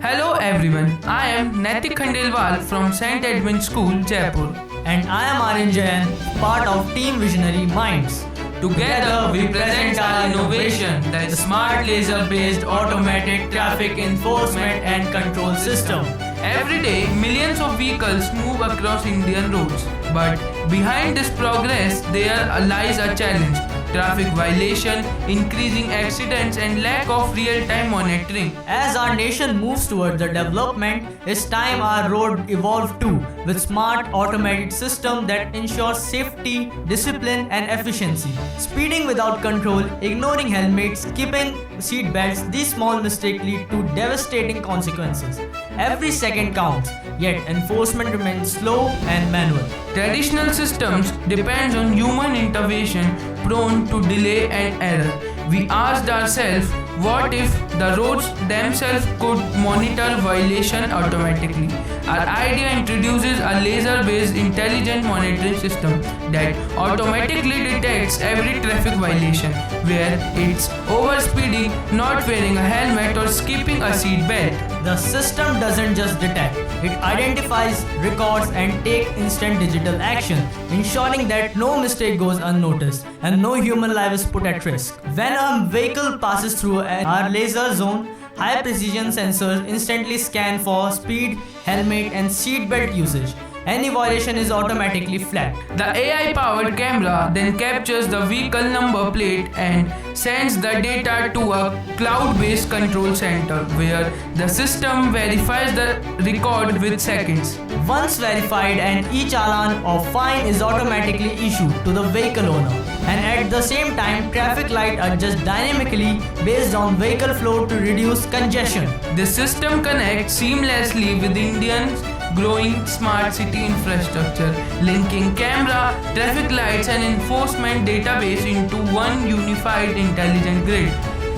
Hello everyone, I am Naitik Khandelwal from St. Edmund School, Jaipur. And I am Aryan Jain, part of Team Visionary Minds. Together we present our innovation, the smart laser-based automatic traffic enforcement and control system. Every day, millions of vehicles move across Indian roads. But behind this progress, there lies a challenge. Traffic violation, increasing accidents and lack of real-time monitoring. As our nation moves toward the development, it's time our road evolve too, with smart automated system that ensures safety, discipline and efficiency. Speeding without control, ignoring helmets, skipping seat belts, these small mistakes lead to devastating consequences. Every second counts, yet enforcement remains slow and manual. Traditional systems depend on human intervention, prone to delay and error. We asked ourselves, what if the roads themselves could monitor violation automatically? Our idea introduces a laser-based intelligent monitoring system that automatically detects every traffic violation, where it's overspeeding, not wearing a helmet or skipping a seat belt. The system doesn't just detect, it identifies, records and takes instant digital action, ensuring that no mistake goes unnoticed and no human life is put at risk. When a vehicle passes through our laser zone, high precision sensors instantly scan for speed, helmet and seat belt usage. Any violation is automatically flagged. The AI-powered camera then captures the vehicle number plate and sends the data to a cloud-based control center where the system verifies the record with seconds. Once verified, an e-challan or fine is automatically issued to the vehicle owner. And at the same time, traffic lights adjust dynamically based on vehicle flow to reduce congestion. The system connects seamlessly with Indians' growing smart city infrastructure, linking camera, traffic lights and enforcement database into one unified intelligent grid.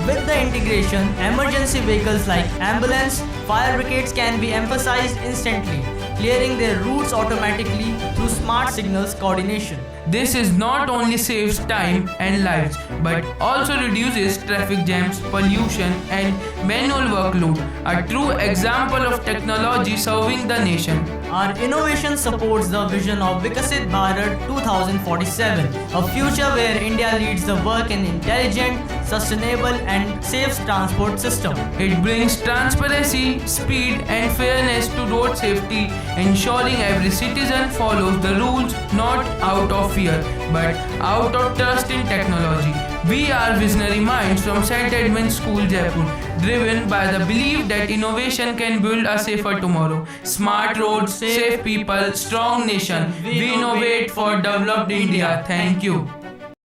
With the integration, emergency vehicles like ambulance, fire brigades can be emphasized instantly, clearing their routes automatically through smart signals coordination. This is not only saves time and lives, but also reduces traffic jams, pollution and manual workload, a true example of technology serving the nation. Our innovation supports the vision of Vikasit Bharat 2047, a future where India leads the work in intelligent, sustainable and safe transport system. It brings transparency, speed and fairness to road safety, ensuring every citizen follows the rules not out of fear, but out of trust in technology. We are visionary minds from St. Edmund School, Jaipur, driven by the belief that innovation can build a safer tomorrow. Smart roads, safe people, strong nation. We innovate for developed India. Thank you.